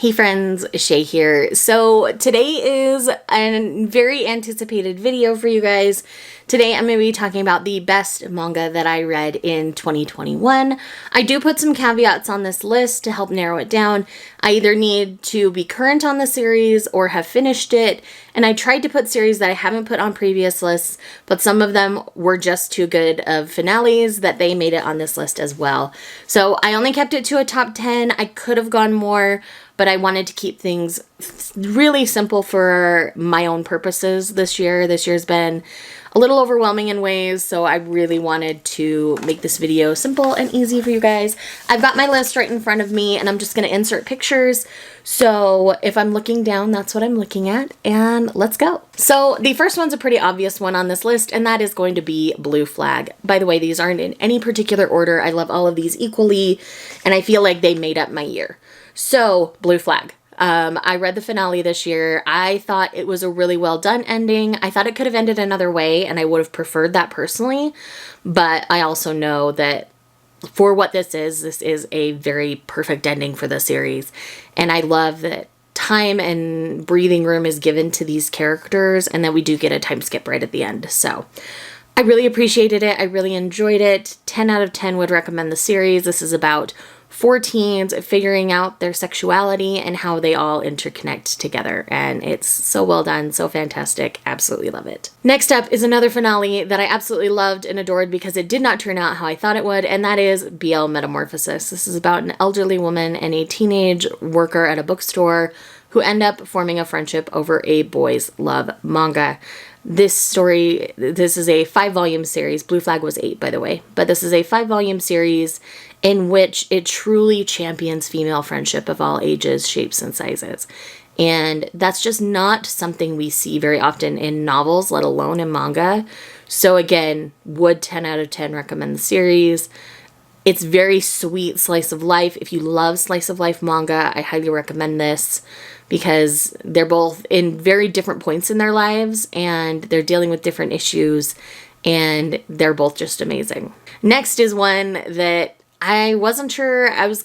Hey friends, Shay here. So today is a very anticipated video for you guys. Today I'm going to be talking about the best manga that I read in 2021. I do put some caveats on this list to help narrow it down. I either need to be current on the series or have finished it, and I tried to put series that I haven't put on previous lists, but some of them were just too good of finales that they made it on this list as well. So I only kept it to a top 10. I could have gone more, but I wanted to keep things really simple for my own purposes this year. This year's been a little overwhelming in ways, so I really wanted to make this video simple and easy for you guys. I've got my list right in front of me, and I'm just going to insert pictures. So if I'm looking down, that's what I'm looking at, and let's go. So the first one's a pretty obvious one on this list, and that is going to be Blue Flag. By the way, these aren't in any particular order. I love all of these equally, and I feel like they made up my year. So, Blue Flag. I read the finale this year. I thought it was a really well done ending. I thought it could have ended another way, and I would have preferred that personally. But I also know that for what this is a very perfect ending for the series. And I love that time and breathing room is given to these characters, and that we do get a time skip right at the end. So, I really appreciated it. I really enjoyed it. 10 out of 10 would recommend the series. This is about 4 teens figuring out their sexuality and how they all interconnect together. And it's so well done, so fantastic. Absolutely love it. Next up is another finale that I absolutely loved and adored because it did not turn out how I thought it would, and that is BL Metamorphosis. This is about an elderly woman and a teenage worker at a bookstore who end up forming a friendship over a boys' love manga. This is a 5-volume series. Blue Flag was 8, by the way. But this is a 5-volume series in which it truly champions female friendship of all ages, shapes, and sizes. And that's just not something we see very often in novels, let alone in manga. So again, would 10 out of 10 recommend the series. It's very sweet slice of life. If you love slice of life manga, I highly recommend this because they're both in very different points in their lives and they're dealing with different issues, and they're both just amazing. Next is one that I wasn't sure I was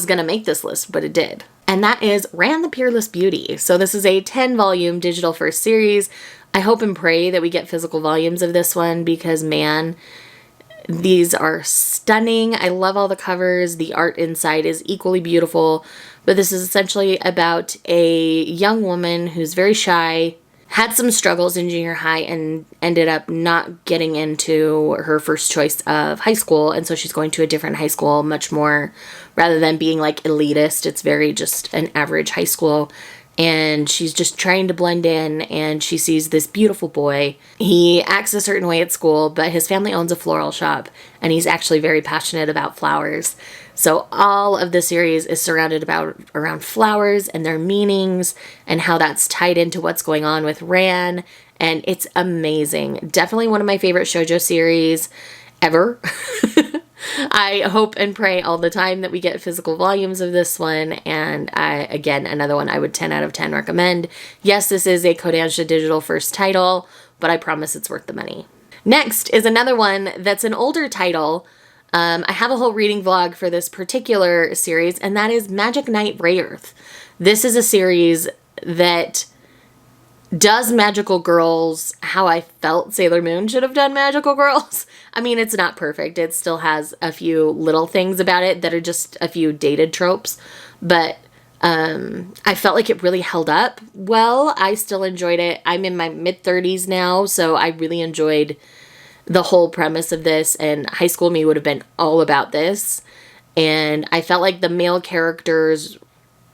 going to make this list, but it did. And that is Ran the Peerless Beauty. So this is a 10-volume digital first series. I hope and pray that we get physical volumes of this one because, man, these are stunning. I love all the covers. The art inside is equally beautiful. But this is essentially about a young woman who's very shy, had some struggles in junior high, and ended up not getting into her first choice of high school. And so she's going to a different high school, much more, rather than being like elitist, it's very just an average high school. And she's just trying to blend in, and she sees this beautiful boy. He acts a certain way at school, but his family owns a floral shop, and he's actually very passionate about flowers. So all of the series is surrounded around flowers and their meanings and how that's tied into what's going on with Ran, and it's amazing. Definitely one of my favorite shoujo series ever. I hope and pray all the time that we get physical volumes of this one, and again, another one I would 10 out of 10 recommend. Yes, this is a Kodansha digital first title, but I promise it's worth the money. Next is another one that's an older title. I have a whole reading vlog for this particular series, and that is Magic Knight Rayearth. This is a series that does magical girls how I felt Sailor Moon should have done magical girls. I mean, it's not perfect. It still has a few little things about it that are just a few dated tropes, but I felt like it really held up well. I still enjoyed it. I'm in my mid-30s now, so I really enjoyed the whole premise of this, and high school me would have been all about this. And I felt like the male characters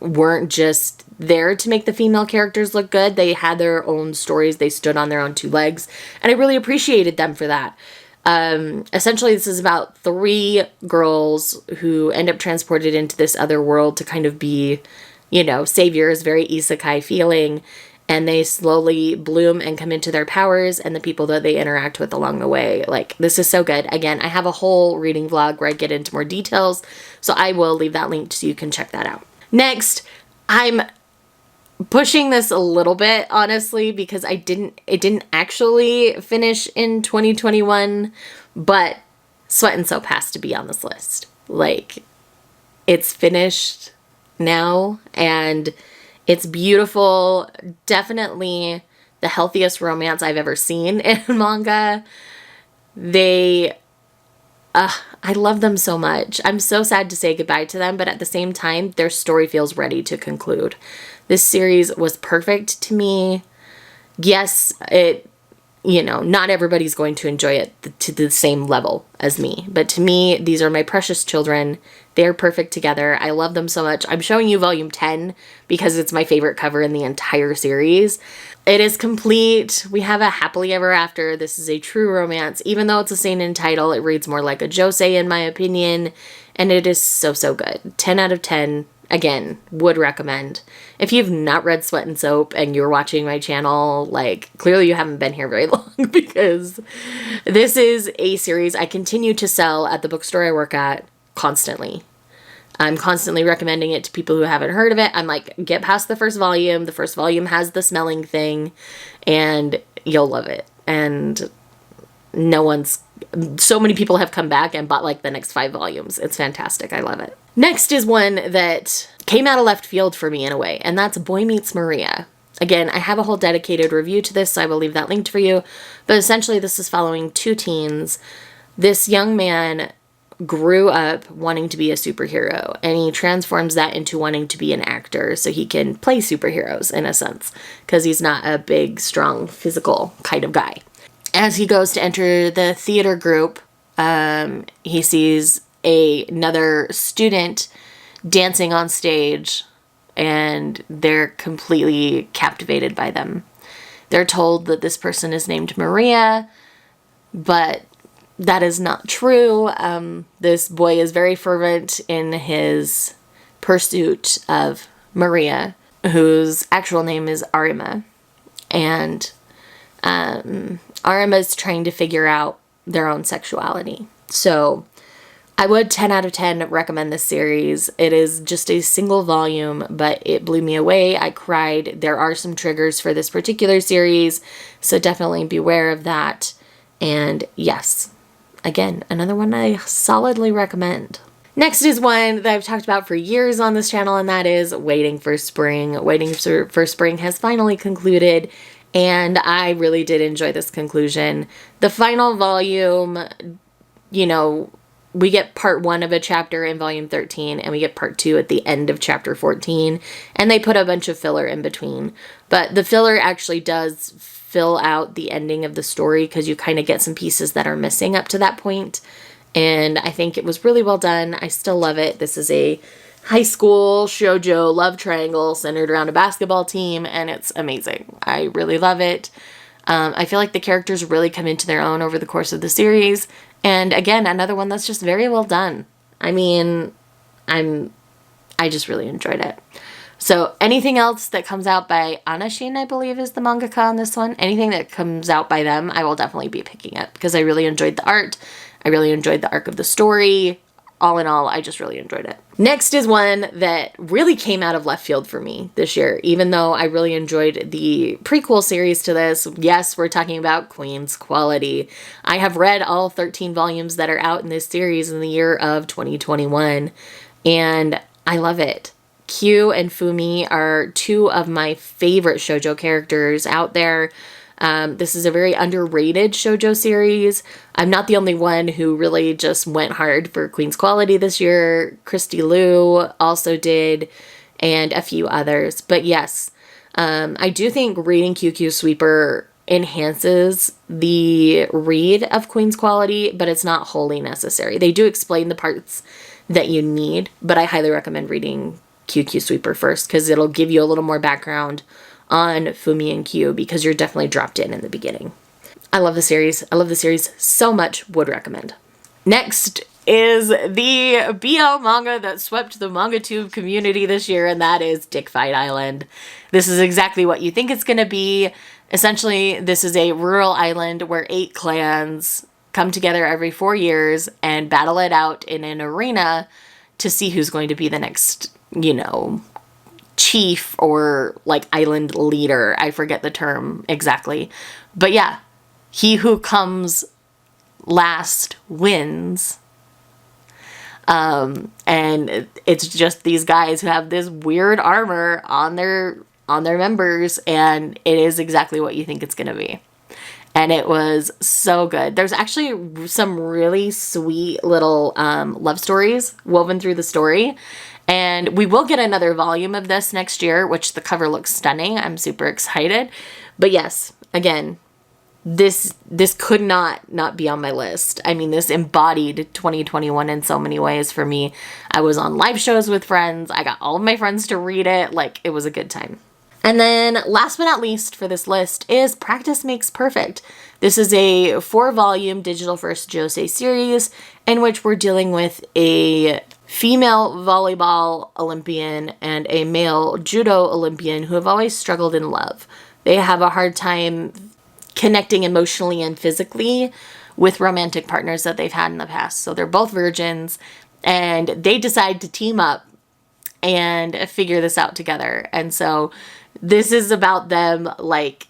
weren't just there to make the female characters look good. They had their own stories. They stood on their own 2 legs, and I really appreciated them for that. Essentially, this is about 3 girls who end up transported into this other world to kind of be, saviors, very isekai feeling, and they slowly bloom and come into their powers and the people that they interact with along the way. Like, this is so good. Again, I have a whole reading vlog where I get into more details, so I will leave that linked so you can check that out. Next, I'm pushing this a little bit, honestly, because it didn't actually finish in 2021, but Sweat and Soap has to be on this list. Like, it's finished. now, and it's beautiful. Definitely the healthiest romance I've ever seen in manga. I love them so much. I'm so sad to say goodbye to them, but at the same time, their story feels ready to conclude. This series was perfect to me. Yes, not everybody's going to enjoy it to the same level as me. But to me, these are my precious children. They're perfect together. I love them so much. I'm showing you volume 10 because it's my favorite cover in the entire series. It is complete. We have a happily ever after. This is a true romance. Even though it's a seinen title, it reads more like a josei in my opinion. And it is so, so good. 10 out of 10. Again, would recommend. If you've not read Sweat and Soap and you're watching my channel, clearly you haven't been here very long, because this is a series I continue to sell at the bookstore I work at constantly. I'm constantly recommending it to people who haven't heard of it. I'm like, get past the first volume. The first volume has the smelling thing, and you'll love it. And so many people have come back and bought the next 5 volumes. It's fantastic. I love it. Next is one that came out of left field for me in a way, and that's Boy Meets Maria. Again, I have a whole dedicated review to this, so I will leave that linked for you. But essentially, this is following 2 teens. This young man grew up wanting to be a superhero, and he transforms that into wanting to be an actor so he can play superheroes in a sense, because he's not a big, strong, physical kind of guy. As he goes to enter the theater group, he sees another student dancing on stage, and they're completely captivated by them. They're told that this person is named Maria, but that is not true. This boy is very fervent in his pursuit of Maria, whose actual name is Arima. And Arima is trying to figure out their own sexuality. So I would 10 out of 10 recommend this series. It is just a single volume, but it blew me away. I cried. There are some triggers for this particular series, so definitely beware of that. And yes, again, another one I solidly recommend. Next is one that I've talked about for years on this channel, and that is Waiting for Spring. Waiting for Spring has finally concluded, and I really did enjoy this conclusion. The final volume, we get part 1 of a chapter in volume 13, and we get part 2 at the end of chapter 14, and they put a bunch of filler in between. But the filler actually does fill out the ending of the story, because you kind of get some pieces that are missing up to that point. And I think it was really well done. I still love it. This is a high school shoujo love triangle centered around a basketball team, and it's amazing. I really love it. I feel like the characters really come into their own over the course of the series. And again, another one that's just very well done. I mean, I just really enjoyed it. So anything else that comes out by Anashin, I believe is the mangaka on this one, anything that comes out by them, I will definitely be picking up, because I really enjoyed the art. I really enjoyed the arc of the story. All in all, I just really enjoyed it. Next is one that really came out of left field for me this year, even though I really enjoyed the prequel series to this. Yes, we're talking about Queen's Quality. I have read all 13 volumes that are out in this series in the year of 2021, and I love it. Q and Fumi are 2 of my favorite shoujo characters out there. This is a very underrated shoujo series. I'm not the only one who really just went hard for Queen's Quality this year. Christy Liu also did, and a few others. But yes, I do think reading QQ Sweeper enhances the read of Queen's Quality, but it's not wholly necessary. They do explain the parts that you need, but I highly recommend reading QQ Sweeper first, because it'll give you a little more background on Fumi and Q, because you're definitely dropped in the beginning. I love the series. I love the series so much. Would recommend. Next is the BL manga that swept the MangaTube community this year, and that is Dick Fight Island. This is exactly what you think it's going to be. Essentially, this is a rural island where 8 clans come together every 4 years and battle it out in an arena to see who's going to be the next, chief or island leader. I forget the term exactly. But yeah, he who comes last wins. And it's just these guys who have this weird armor on their members, and it is exactly what you think it's going to be. And it was so good. There's actually some really sweet little love stories woven through the story. And we will get another volume of this next year, which the cover looks stunning. I'm super excited. But yes, again, this could not be on my list. I mean, this embodied 2021 in so many ways for me. I was on live shows with friends. I got all of my friends to read it. Like, it was a good time. And then last but not least for this list is Practice Makes Perfect. This is a 4-volume digital first josei series in which we're dealing with a female volleyball Olympian and a male judo Olympian who have always struggled in love. They have a hard time connecting emotionally and physically with romantic partners that they've had in the past. So they're both virgins, and they decide to team up and figure this out together. And so this is about them like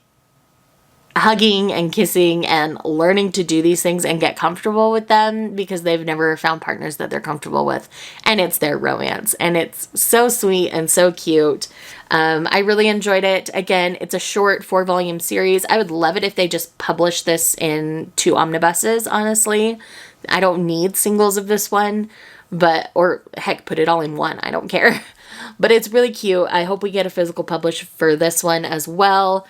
hugging and kissing and learning to do these things and get comfortable with them because they've never found partners that they're comfortable with. And it's their romance. And it's so sweet and so cute. I really enjoyed it. Again, it's a short 4-volume series. I would love it if they just published this in 2 omnibuses, honestly. I don't need singles of this one, or heck, put it all in one. I don't care. But it's really cute. I hope we get a physical publish for this one as well.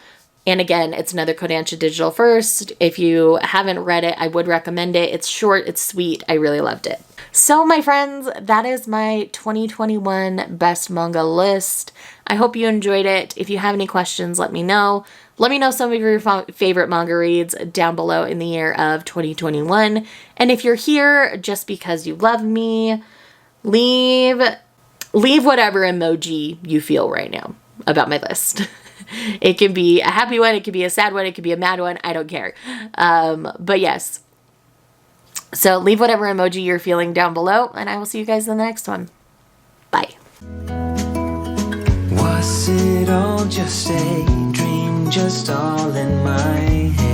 And again, it's another Kodansha digital first. If you haven't read it, I would recommend it. It's short, it's sweet. I really loved it. So my friends, that is my 2021 best manga list. I hope you enjoyed it. If you have any questions, let me know. Let me know some of your favorite manga reads down below in the year of 2021. And if you're here just because you love me, leave whatever emoji you feel right now about my list. It can be a happy one, it could be a sad one, it could be a mad one, I don't care. But yes. So leave whatever emoji you're feeling down below, and I will see you guys in the next one. Bye. Was it all just a dream, just all in my head?